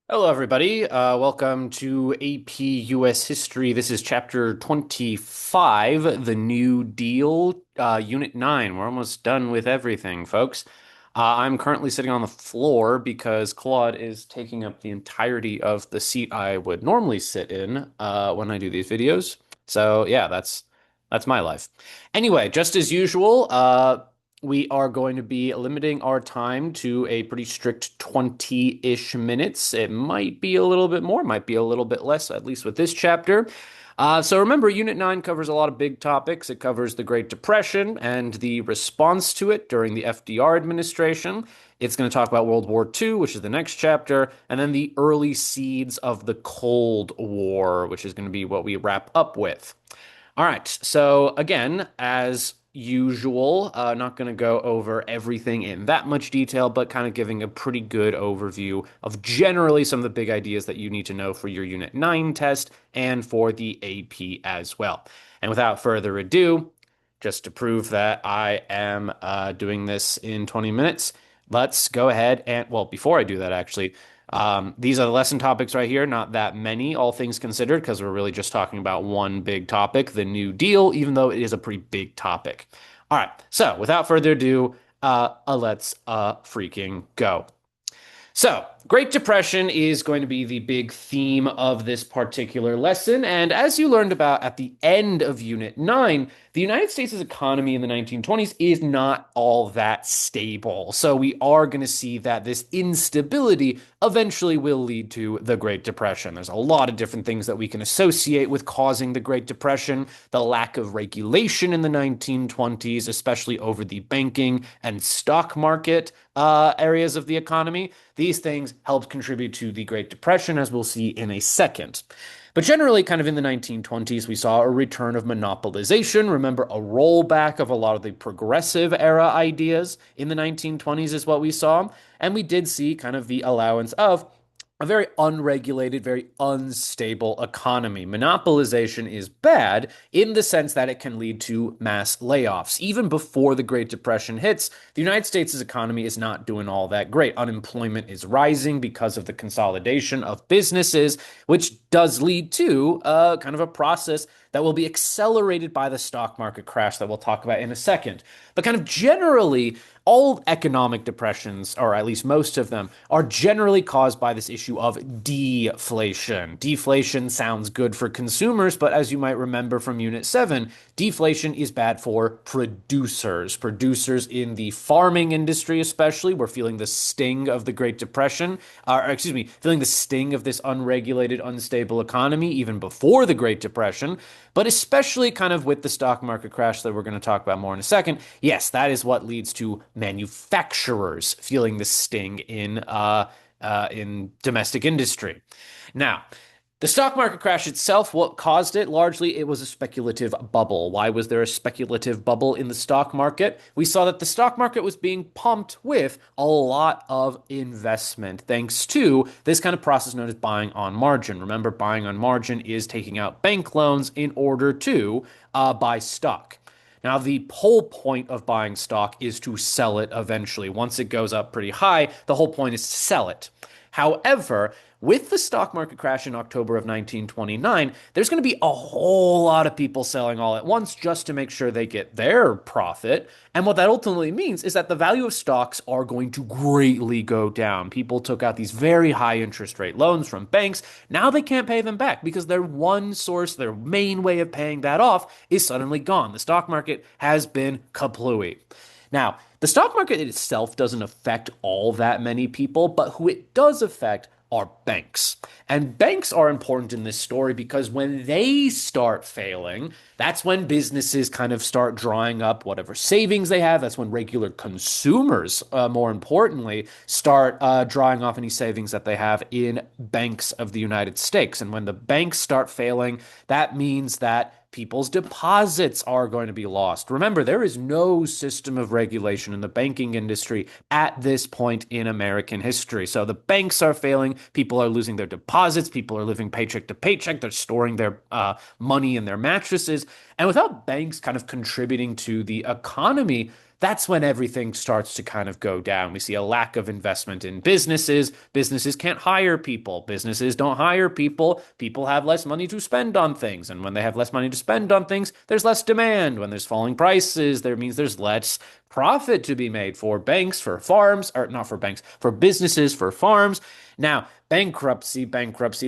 Hello, everybody. Welcome to AP US History. This is Chapter 25, The New Deal, Unit 9. We're almost done with everything, folks. I'm currently sitting on the floor because Claude is taking up the entirety of the seat I would normally sit in when I do these videos. So, yeah, that's my life. Anyway, just as usual, we are going to be limiting our time to a pretty strict 20-ish minutes. It might be a little bit more, might be a little bit less, at least with this chapter. So remember, Unit 9 covers a lot of big topics. It covers the Great Depression and the response to it during the FDR administration. It's going to talk about World War II, which is the next chapter, and then the early seeds of the Cold War, which is going to be what we wrap up with. All right. So again, as usual, not going to go over everything in that much detail, but kind of giving a pretty good overview of generally some of the big ideas that you need to know for your Unit 9 test and for the AP as well. And without further ado, just to prove that I am doing this in 20 minutes, let's go ahead and, well, before I do that, actually, these are the lesson topics right here, not that many, all things considered, because we're really just talking about one big topic, the New Deal, even though it is a pretty big topic. All right, so without further ado, let's freaking go. So, Great Depression is going to be the big theme of this particular lesson. And as you learned about at the end of Unit 9, the United States' economy in the 1920s is not all that stable. So, we are going to see that this instability eventually will lead to the Great Depression. There's a lot of different things that we can associate with causing the Great Depression. The lack of regulation in the 1920s, especially over the banking and stock market areas of the economy. These things helped contribute to the Great Depression, as we'll see in a second. But generally, kind of in the 1920s, we saw a return of monopolization. Remember, a rollback of a lot of the progressive era ideas in the 1920s is what we saw. And we did see kind of the allowance of a very unregulated, very unstable economy. Monopolization is bad in the sense that it can lead to mass layoffs. Even before the Great Depression hits, the United States' economy is not doing all that great. Unemployment is rising because of the consolidation of businesses, which does lead to kind of a process that will be accelerated by the stock market crash that we'll talk about in a second. But kind of generally, all economic depressions, or at least most of them, are generally caused by this issue of deflation. Deflation sounds good for consumers, but as you might remember from Unit 7, deflation is bad for producers. Producers in the farming industry, especially, were feeling the sting of the Great Depression, feeling the sting of this unregulated, unstable economy even before the Great Depression, but especially kind of with the stock market crash that we're going to talk about more in a second. Yes, that is what leads to manufacturers feeling the sting in domestic industry. Now, the stock market crash itself, what caused it? Largely, it was a speculative bubble. Why was there a speculative bubble in the stock market? We saw that the stock market was being pumped with a lot of investment, thanks to this kind of process known as buying on margin. Remember, buying on margin is taking out bank loans in order to buy stock. Now, the whole point of buying stock is to sell it eventually. Once it goes up pretty high, the whole point is to sell it. However, with the stock market crash in October of 1929, there's going to be a whole lot of people selling all at once just to make sure they get their profit. And what that ultimately means is that the value of stocks are going to greatly go down. People took out these very high interest rate loans from banks. Now they can't pay them back because their one source, their main way of paying that off, is suddenly gone. The stock market has been kaplooey. Now, the stock market itself doesn't affect all that many people, but who it does affect are banks. And banks are important in this story because when they start failing, that's when businesses kind of start drawing up whatever savings they have. That's when regular consumers, more importantly, start drawing off any savings that they have in banks of the United States. And when the banks start failing, that means that people's deposits are going to be lost. Remember, there is no system of regulation in the banking industry at this point in American history. So the banks are failing, people are losing their deposits, people are living paycheck to paycheck, they're storing their money in their mattresses. And without banks kind of contributing to the economy, that's when everything starts to kind of go down. We see a lack of investment in businesses. Businesses can't hire people. Businesses don't hire people. People have less money to spend on things. And when they have less money to spend on things, there's less demand. When there's falling prices, there means there's less profit to be made for banks, for farms, or not for banks, for businesses, for farms. Now, bankruptcy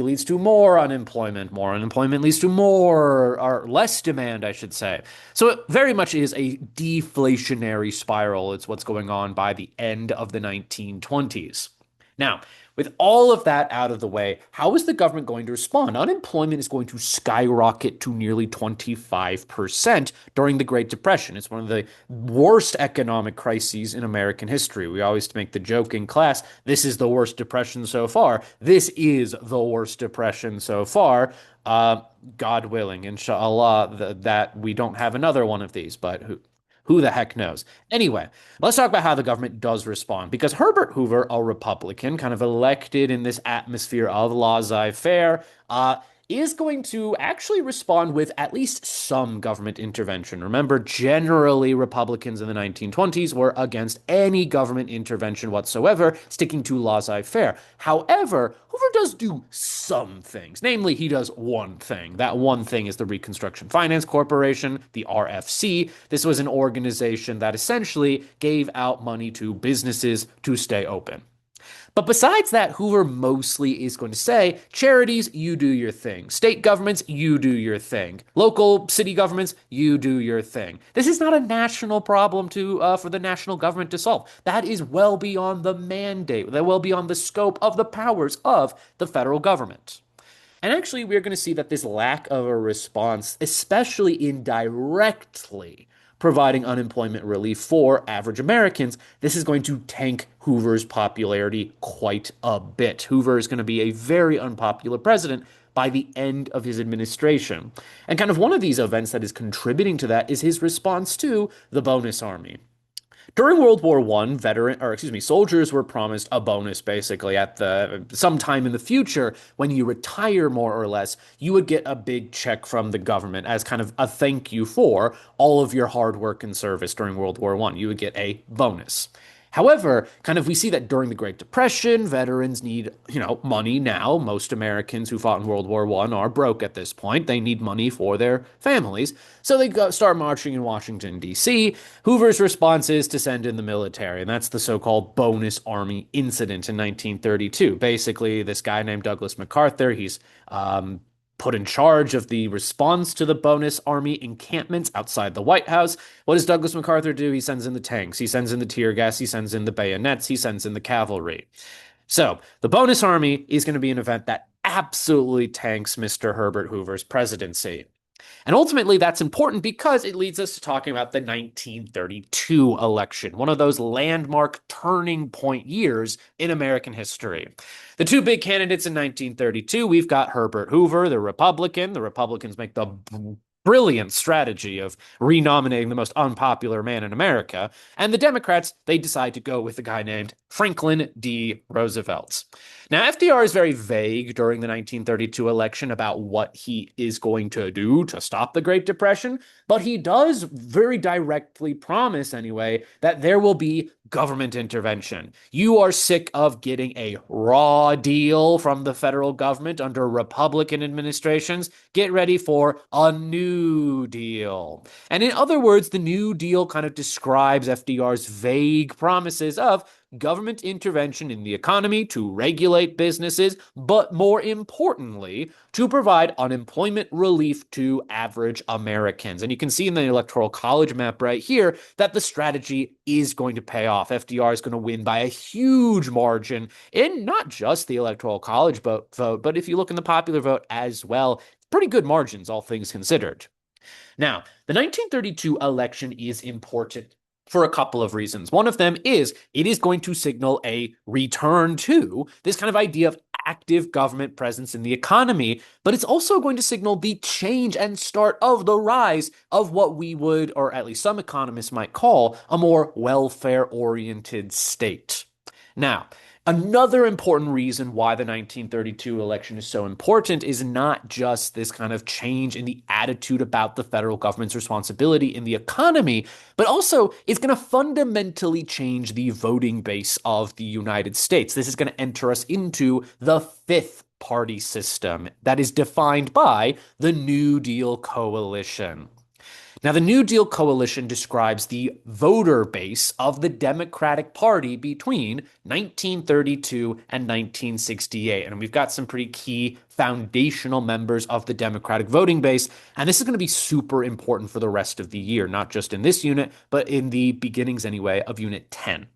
leads to more unemployment. More unemployment leads to more or less demand, I should say. So it very much is a deflationary spiral. It's what's going on by the end of the 1920s. Now, with all of that out of the way, how is the government going to respond? Unemployment is going to skyrocket to nearly 25% during the Great Depression. It's one of the worst economic crises in American history. We always make the joke in class, this is the worst depression so far. This is the worst depression so far. Uh, God willing, inshallah, that we don't have another one of these, but who the heck knows? Anyway, let's talk about how the government does respond. Because Herbert Hoover, a Republican, kind of elected in this atmosphere of laissez-faire, is going to actually respond with at least some government intervention. Remember, generally, Republicans in the 1920s were against any government intervention whatsoever, sticking to laissez-faire. However, Hoover does do some things. Namely, he does one thing. That one thing is the Reconstruction Finance Corporation, the RFC. This was an organization that essentially gave out money to businesses to stay open. But besides that, Hoover mostly is going to say, charities, you do your thing. State governments, you do your thing. Local city governments, you do your thing. This is not a national problem for the national government to solve. That is well beyond the mandate, well beyond the scope of the powers of the federal government. And actually, we're going to see that this lack of a response, especially indirectly, providing unemployment relief for average Americans, this is going to tank Hoover's popularity quite a bit. Hoover is going to be a very unpopular president by the end of his administration. And kind of one of these events that is contributing to that is his response to the bonus army. During World War I, soldiers were promised a bonus basically at the sometime in the future when you retire more or less, you would get a big check from the government as kind of a thank you for all of your hard work and service during World War I. You would get a bonus. However, kind of we see that during the Great Depression, veterans need, money now. Most Americans who fought in World War I are broke at this point. They need money for their families. So they start marching in Washington, D.C. Hoover's response is to send in the military, and that's the so-called Bonus Army Incident in 1932. Basically, this guy named Douglas MacArthur, he's put in charge of the response to the bonus army encampments outside the White House. What does Douglas MacArthur do? He sends in the tanks, he sends in the tear gas, he sends in the bayonets, he sends in the cavalry. So the bonus army is going to be an event that absolutely tanks Mr. Herbert Hoover's presidency. And ultimately, that's important because it leads us to talking about the 1932 election, one of those landmark turning point years in American history. The two big candidates in 1932, we've got Herbert Hoover, the Republican. The Republicans make the brilliant strategy of renominating the most unpopular man in America. And the Democrats, they decide to go with a guy named Franklin D. Roosevelt. Now, FDR is very vague during the 1932 election about what he is going to do to stop the Great Depression, but he does very directly promise, anyway, that there will be government intervention. You are sick of getting a raw deal from the federal government under Republican administrations. Get ready for a New Deal. And in other words, the New Deal kind of describes FDR's vague promises of government intervention in the economy to regulate businesses, but more importantly, to provide unemployment relief to average Americans. And you can see in the Electoral College map right here that the strategy is going to pay off. FDR is going to win by a huge margin in not just the Electoral College vote, but if you look in the popular vote as well, pretty good margins, all things considered. Now, the 1932 election is important for a couple of reasons. One of them is it is going to signal a return to this kind of idea of active government presence in the economy, but it's also going to signal the change and start of the rise of what we would, or at least some economists might call, a more welfare-oriented state. Now, Another important reason why the 1932 election is so important is not just this kind of change in the attitude about the federal government's responsibility in the economy, but also it's going to fundamentally change the voting base of the United States. This is going to enter us into the fifth party system that is defined by the New Deal coalition. Now, the New Deal coalition describes the voter base of the Democratic Party between 1932 and 1968. And we've got some pretty key foundational members of the Democratic voting base. And this is going to be super important for the rest of the year, not just in this unit, but in the beginnings anyway of Unit 10.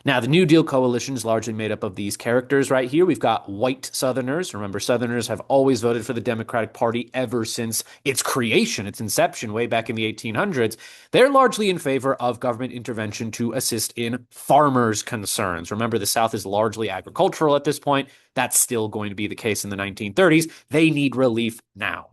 Now, the New Deal coalition is largely made up of these characters right here. We've got white Southerners. Remember, Southerners have always voted for the Democratic Party ever since its creation, its inception, way back in the 1800s. They're largely in favor of government intervention to assist in farmers' concerns. Remember, the South is largely agricultural at this point. That's still going to be the case in the 1930s. They need relief now.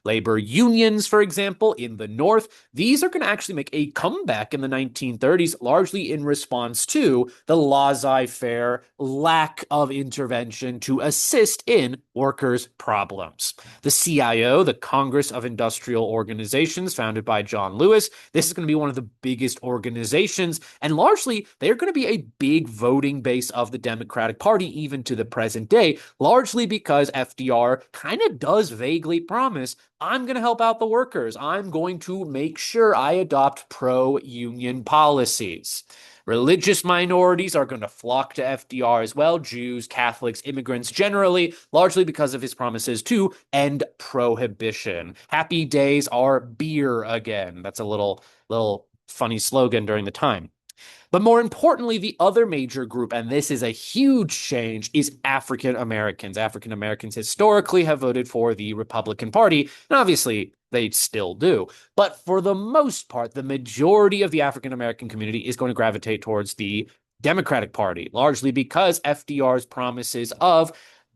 Labor unions, for example, in the North, these are going to actually make a comeback in the 1930s, largely in response to the laissez-faire lack of intervention to assist in workers' problems. The CIO, the Congress of Industrial Organizations, founded by John Lewis, this is going to be one of the biggest organizations, and largely they're going to be a big voting base of the Democratic Party, even to the present day, largely because FDR kind of does vaguely promise, I'm going to help out the workers. I'm going to make sure I adopt pro-union policies. Religious minorities are going to flock to FDR as well, Jews, Catholics, immigrants generally, largely because of his promises to end prohibition. Happy days are beer again. That's a little funny slogan during the time. But more importantly, the other major group, and this is a huge change, is African Americans. African Americans historically have voted for the Republican Party, and obviously they still do. But for the most part, the majority of the African American community is going to gravitate towards the Democratic Party, largely because FDR's promises of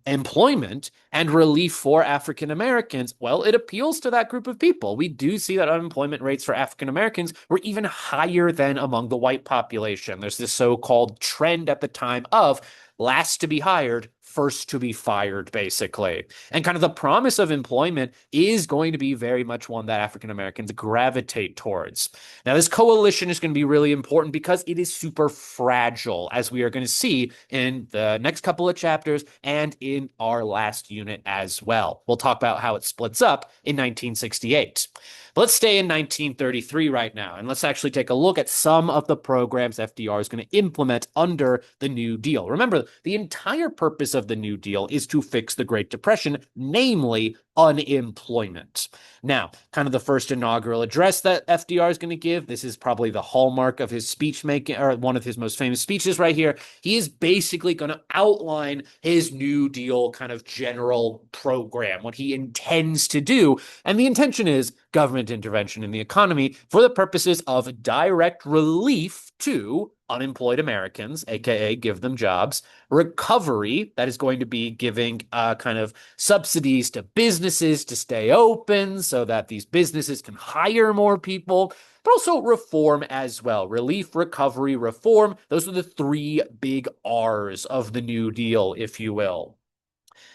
employment and relief for African Americans, well, it appeals to that group of people. We do see that unemployment rates for African Americans were even higher than among the white population. There's this so-called trend at the time of last to be hired, first to be fired, basically. And kind of the promise of employment is going to be very much one that African Americans gravitate towards. Now, this coalition is going to be really important because it is super fragile, as we are going to see in the next couple of chapters and in our last unit as well. We'll talk about how it splits up in 1968. But let's stay in 1933 right now, and let's actually take a look at some of the programs FDR is going to implement under the New Deal. Remember, the entire purpose of the New Deal is to fix the Great Depression, namely unemployment. Now, kind of the first inaugural address that FDR is going to give, this is probably the hallmark of his speech making, or one of his most famous speeches right here. He is basically going to outline his New Deal kind of general program, what he intends to do. And the intention is government intervention in the economy for the purposes of direct relief to unemployed Americans, aka give them jobs, recovery, that is going to be giving kind of subsidies to businesses to stay open so that these businesses can hire more people, but also reform as well. Relief, recovery, reform. Those are the three big R's of the New Deal, if you will.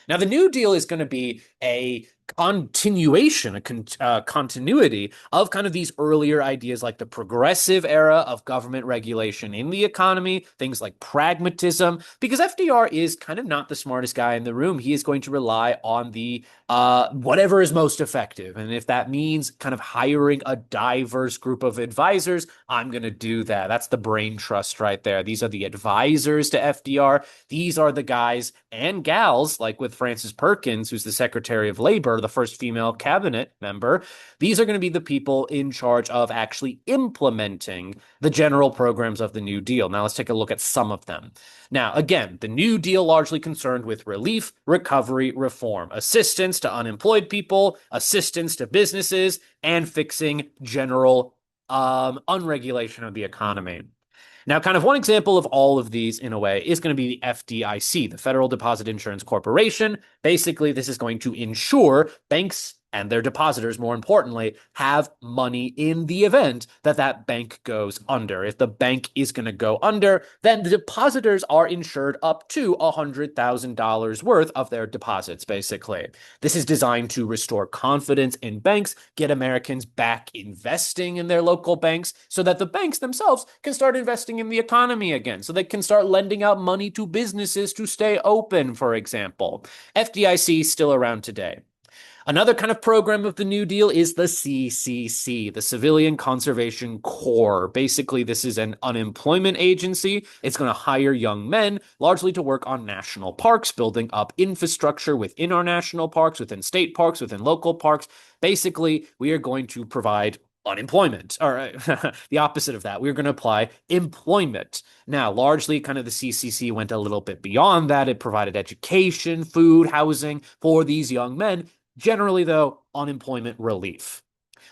Now, the New Deal is going to be a continuation, a continuity of kind of these earlier ideas like the progressive era of government regulation in the economy, things like pragmatism, because FDR is kind of not the smartest guy in the room. He is going to rely on the whatever is most effective. And if that means kind of hiring a diverse group of advisors, I'm going to do that. That's the brain trust right there. These are the advisors to FDR. These are the guys and gals, like with Frances Perkins, who's the Secretary of Labor, the first female cabinet member. These are going to be the people in charge of actually implementing the general programs of the New Deal. Now, let's take a look at some of them. Now, again, the New Deal largely concerned with relief, recovery, reform, assistance to unemployed people, assistance to businesses, and fixing general unregulation of the economy. Now, kind of one example of all of these in a way is going to be the FDIC, the Federal Deposit Insurance Corporation. Basically, this is going to ensure banks And their depositors, more importantly, have money in the event that that bank goes under. If the bank is going to go under, then the depositors are insured up to $100,000 worth of their deposits, basically. This is designed to restore confidence in banks, get Americans back investing in their local banks so that the banks themselves can start investing in the economy again, so they can start lending out money to businesses to stay open, for example. FDIC is still around today. Another kind of program of the New Deal is the CCC, the Civilian Conservation Corps. Basically, this is an unemployment agency. It's going to hire young men, largely to work on national parks, building up infrastructure within our national parks, within state parks, within local parks. Basically, we are going to provide unemployment, or the opposite of that. We're going to apply employment. Now, largely, kind of the CCC went a little bit beyond that. It provided education, food, housing for these young men. Generally, though, unemployment relief.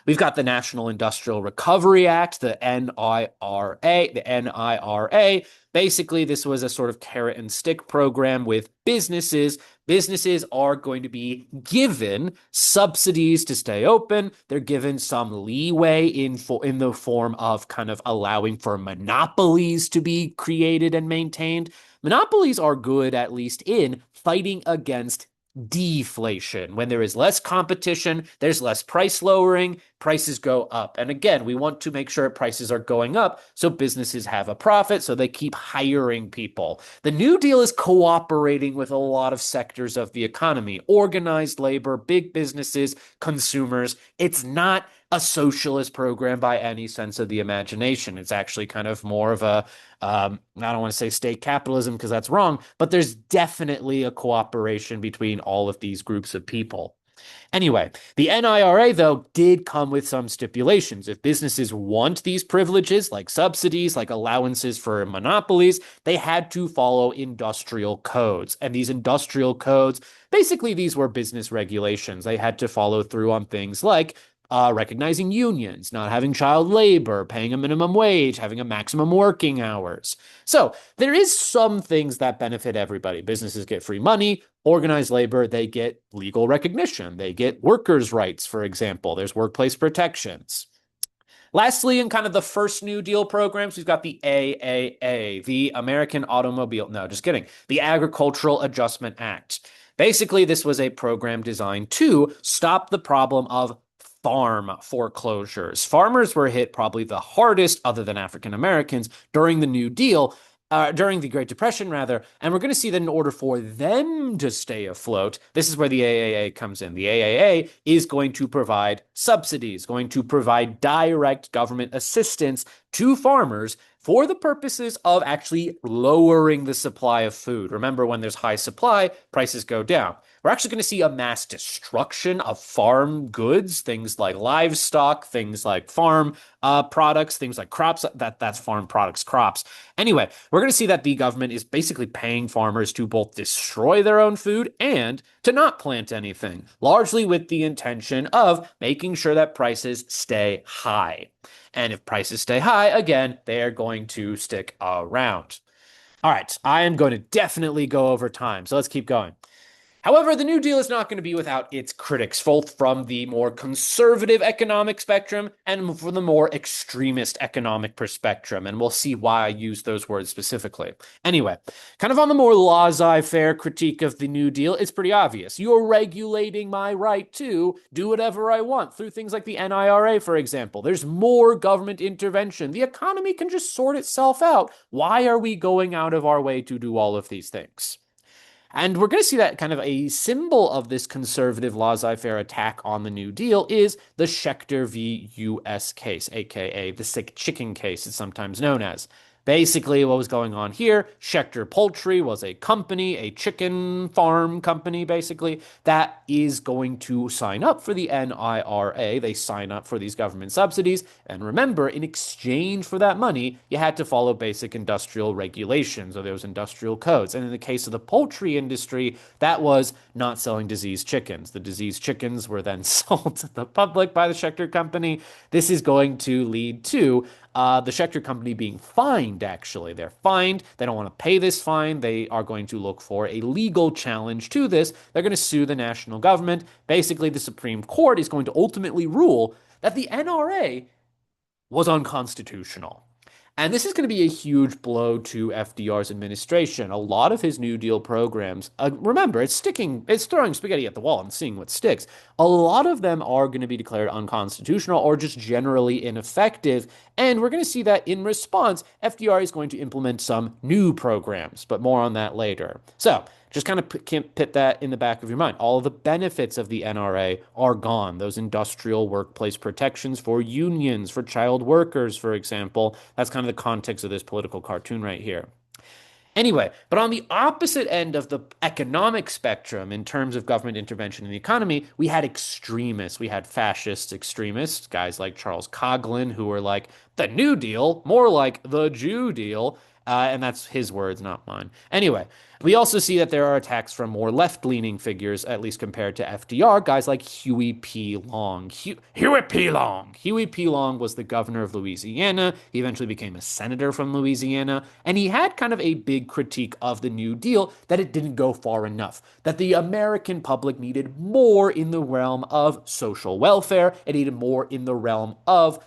We've got the National Industrial Recovery Act, the NIRA, the NIRA. Basically, this was a sort of carrot and stick program with businesses. Businesses are going to be given subsidies to stay open. They're given some leeway in the form of kind of allowing for monopolies to be created and maintained. Monopolies are good, at least in fighting against deflation. When there is less competition, there's less price lowering, prices go up. And again, we want to make sure prices are going up so businesses have a profit, so they keep hiring people. The New Deal is cooperating with a lot of sectors of the economy, organized labor, big businesses, consumers. It's not a socialist program by any sense of the imagination. It's actually kind of more of a I don't want to say state capitalism because that's wrong, but there's definitely a cooperation between all of these groups of people. Anyway, the NIRA, though, did come with some stipulations. If businesses want these privileges, like subsidies, like allowances for monopolies, they had to follow industrial codes. And these industrial codes, basically, these were business regulations. They had to follow through on things like recognizing unions, not having child labor, paying a minimum wage, having a maximum working hours. So there is some things that benefit everybody. Businesses get free money, organized labor, they get legal recognition, they get workers' rights, for example. There's workplace protections. Lastly, in kind of the first New Deal programs, we've got the AAA, the American Automobile, no, just kidding, the Agricultural Adjustment Act. Basically, this was a program designed to stop the problem of farm foreclosures. Farmers were hit probably the hardest, other than African Americans, during the New Deal, during the Great Depression, rather. And we're going to see that in order for them to stay afloat, this is where the AAA comes in. The AAA is going to provide subsidies, going to provide direct government assistance to farmers for the purposes of actually lowering the supply of food. Remember, when there's high supply, prices go down. We're actually going to see a mass destruction of farm goods, things like livestock, things like farm products, things like crops. That's farm products, crops. Anyway, we're going to see that the government is basically paying farmers to both destroy their own food and to not plant anything, largely with the intention of making sure that prices stay high. And if prices stay high, again, they are going to stick around. All right, I am going to definitely go over time, so let's keep going. However, the New Deal is not going to be without its critics, both from the more conservative economic spectrum and from the more extremist economic spectrum. And we'll see why I use those words specifically. Anyway, kind of on the more laissez-faire critique of the New Deal, it's pretty obvious. You're regulating my right to do whatever I want through things like the NIRA, for example. There's more government intervention. The economy can just sort itself out. Why are we going out of our way to do all of these things? And we're going to see that kind of a symbol of this conservative laissez-faire attack on the New Deal is the Schechter v. U.S. case, aka the sick chicken case, it's sometimes known as. Basically, what was going on here, Schechter Poultry was a company, a chicken farm company, basically, that is going to sign up for the NIRA. They sign up for these government subsidies. And remember, in exchange for that money, you had to follow basic industrial regulations, or there was industrial codes. And in the case of the poultry industry, that was not selling diseased chickens. The diseased chickens were then sold to the public by the Schechter company. This is going to lead to the Schechter company being fined, actually. They're fined. They don't want to pay this fine. They are going to look for a legal challenge to this. They're going to sue the national government. Basically, the Supreme Court is going to ultimately rule that the NRA was unconstitutional. And this is going to be a huge blow to FDR's administration. A lot of his New Deal programs, remember, it's throwing spaghetti at the wall and seeing what sticks. A lot of them are going to be declared unconstitutional or just generally ineffective. And we're going to see that in response, FDR is going to implement some new programs, but more on that later. So, just kind of put that in the back of your mind. All of the benefits of the NRA are gone. Those industrial workplace protections for unions, for child workers, for example. That's kind of the context of this political cartoon right here. Anyway, but on the opposite end of the economic spectrum in terms of government intervention in the economy, we had extremists. We had fascist extremists, guys like Charles Coughlin, who were like, the New Deal, more like the Jew deal. And that's his words, not mine. Anyway, we also see that there are attacks from more left-leaning figures, at least compared to FDR, guys like Huey P. Long. Huey P. Long. Huey P. Long was the governor of Louisiana. He eventually became a senator from Louisiana, and he had kind of a big critique of the New Deal that it didn't go far enough, that the American public needed more in the realm of social welfare. It needed more in the realm of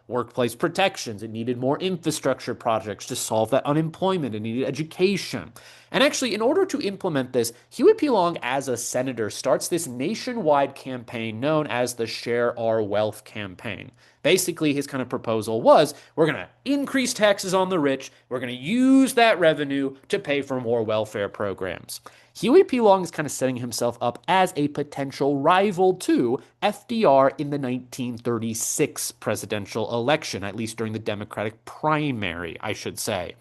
workplace protections. It needed more infrastructure projects to solve that unemployment. It needed education. And actually, in order to implement this, Huey P. Long, as a senator, starts this nationwide campaign known as the Share Our Wealth campaign. Basically, his kind of proposal was, we're going to increase taxes on the rich. We're going to use that revenue to pay for more welfare programs. Huey P. Long is kind of setting himself up as a potential rival to FDR in the 1936 presidential election, at least during the Democratic primary, I should say.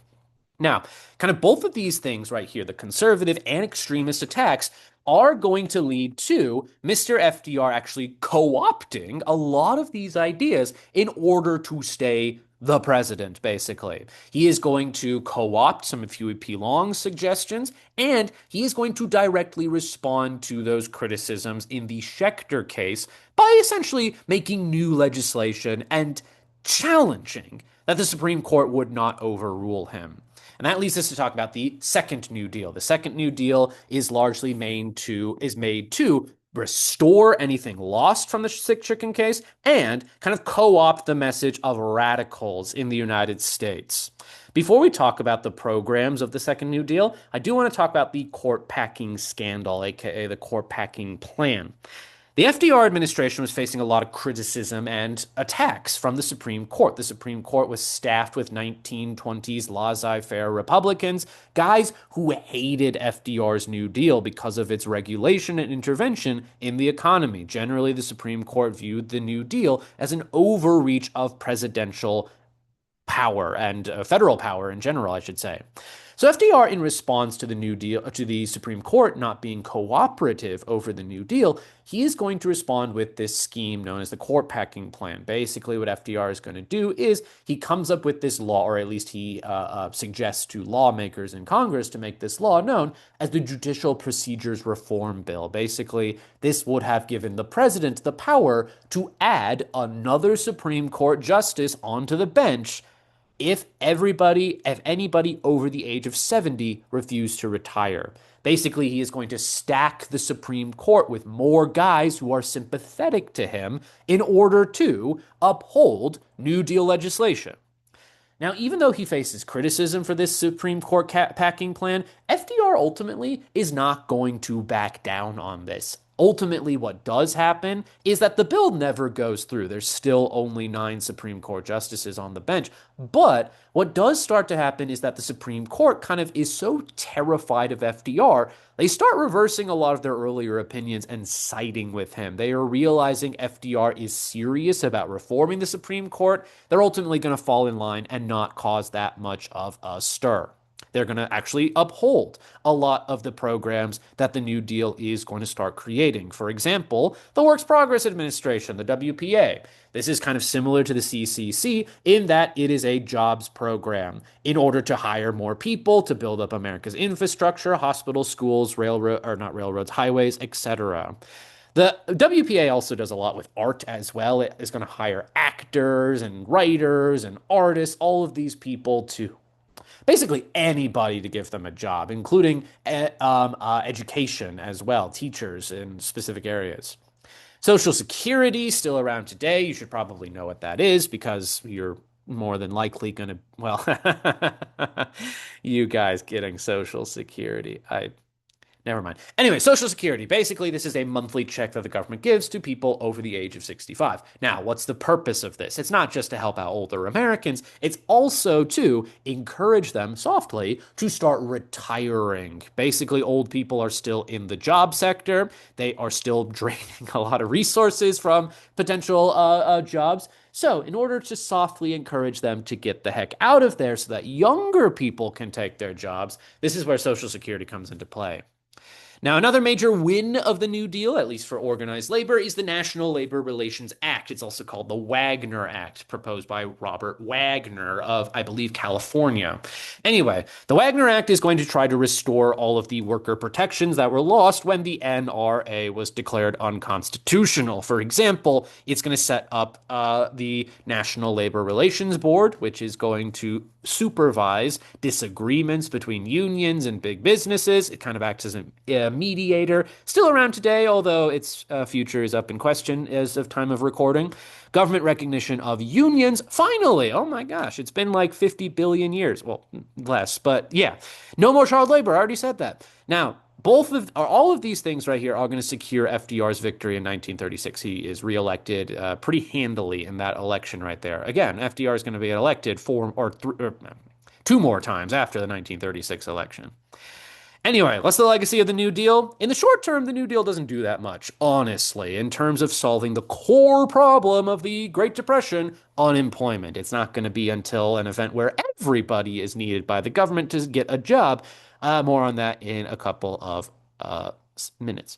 Now, kind of both of these things right here, the conservative and extremist attacks, are going to lead to Mr. FDR actually co-opting a lot of these ideas in order to stay the president, basically. He is going to co-opt some of Huey P. Long's suggestions, and he is going to directly respond to those criticisms in the Schechter case by essentially making new legislation and challenging that the Supreme Court would not overrule him. And that leads us to talk about the second New Deal. The second New Deal is largely made to restore anything lost from the sick chicken case and kind of co-opt the message of radicals in the United States. Before we talk about the programs of the second New Deal, I do want to talk about the court packing scandal, aka the court packing plan. The FDR administration was facing a lot of criticism and attacks from the Supreme Court. The Supreme Court was staffed with 1920s laissez-faire Republicans, guys who hated FDR's New Deal because of its regulation and intervention in the economy. Generally, the Supreme Court viewed the New Deal as an overreach of presidential power and federal power in general, I should say. So FDR, in response to the New Deal, to the Supreme Court not being cooperative over the New Deal, he is going to respond with this scheme known as the court packing plan. Basically, what FDR is going to do is he comes up with this law, or at least he suggests to lawmakers in Congress to make this law known as the Judicial Procedures Reform Bill. Basically, this would have given the president the power to add another Supreme Court justice onto the bench if anybody over the age of 70 refused to retire. Basically, he is going to stack the Supreme Court with more guys who are sympathetic to him in order to uphold New Deal legislation. Now, even though he faces criticism for this Supreme Court packing plan, FDR ultimately is not going to back down on this. Ultimately, what does happen is that the bill never goes through. There's still only 9 Supreme Court justices on the bench. But what does start to happen is that the Supreme Court kind of is so terrified of FDR, they start reversing a lot of their earlier opinions and siding with him. They are realizing FDR is serious about reforming the Supreme Court. They're ultimately going to fall in line and not cause that much of a stir. They're going to actually uphold a lot of the programs that the New Deal is going to start creating. For example, the Works Progress Administration, the WPA. This is kind of similar to the CCC in that it is a jobs program in order to hire more people, to build up America's infrastructure, hospitals, schools, highways, etc. The WPA also does a lot with art as well. It is going to hire actors and writers and artists, all of these people to basically anybody to give them a job, including education as well, teachers in specific areas. Social Security, still around today. You should probably know what that is because you're more than likely going to, well, you guys getting Social Security. Never mind. Anyway, Social Security. Basically, this is a monthly check that the government gives to people over the age of 65. Now, what's the purpose of this? It's not just to help out older Americans, it's also to encourage them softly to start retiring. Basically, old people are still in the job sector, they are still draining a lot of resources from potential jobs. So, in order to softly encourage them to get the heck out of there so that younger people can take their jobs, this is where Social Security comes into play. Now, another major win of the New Deal, at least for organized labor, is the National Labor Relations Act. It's also called the Wagner Act, proposed by Robert Wagner of, I believe, California. Anyway, the Wagner Act is going to try to restore all of the worker protections that were lost when the NRA was declared unconstitutional. For example, it's going to set up the National Labor Relations Board, which is going to supervise disagreements between unions and big businesses. It kind of acts as a mediator. Still around today, although its future is up in question as of time of recording. Government recognition of unions. Finally, oh my gosh, it's been like 50 billion years. Well, less, but yeah. No more child labor. I already said that. Now, all of these things right here are going to secure FDR's victory in 1936. He is reelected pretty handily in that election right there. Again, FDR is going to be elected two more times after the 1936 election. Anyway, what's the legacy of the New Deal? In the short term, the New Deal doesn't do that much, honestly, in terms of solving the core problem of the Great Depression, unemployment. It's not going to be until an event where everybody is needed by the government to get a job. More on that in a couple of minutes.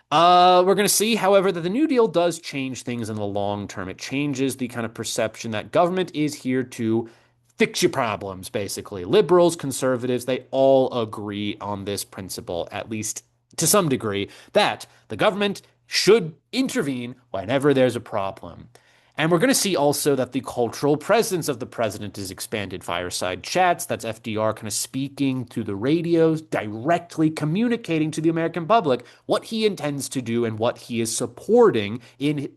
We're going to see, however, that the New Deal does change things in the long term. It changes the kind of perception that government is here to fix your problems, basically. Liberals, conservatives, they all agree on this principle, at least to some degree, that the government should intervene whenever there's a problem. And we're going to see also that the cultural presence of the president is expanded. Fireside chats, that's FDR kind of speaking to the radios, directly communicating to the American public what he intends to do and what he is supporting in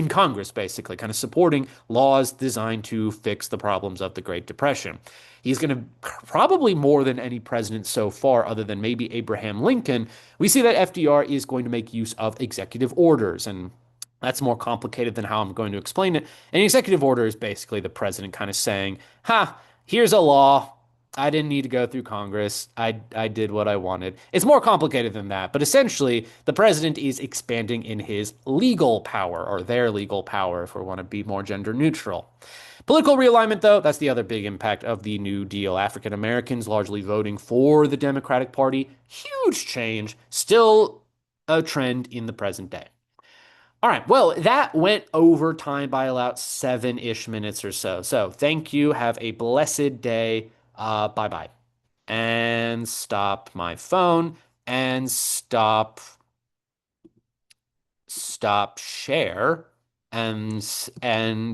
Congress, basically, kind of supporting laws designed to fix the problems of the Great Depression. He's going to probably more than any president so far, other than maybe Abraham Lincoln. We see that FDR is going to make use of executive orders, and that's more complicated than how I'm going to explain it. An executive order is basically the president kind of saying, ha, here's a law. I didn't need to go through Congress. I did what I wanted. It's more complicated than that, but essentially, the president is expanding in his legal power, or their legal power, if we want to be more gender neutral. Political realignment, though, that's the other big impact of the New Deal. African Americans largely voting for the Democratic Party. Huge change, still a trend in the present day. All right, well, that went over time by about 7-ish minutes or so. So thank you. Have a blessed day. Bye-bye. And stop my phone and stop share and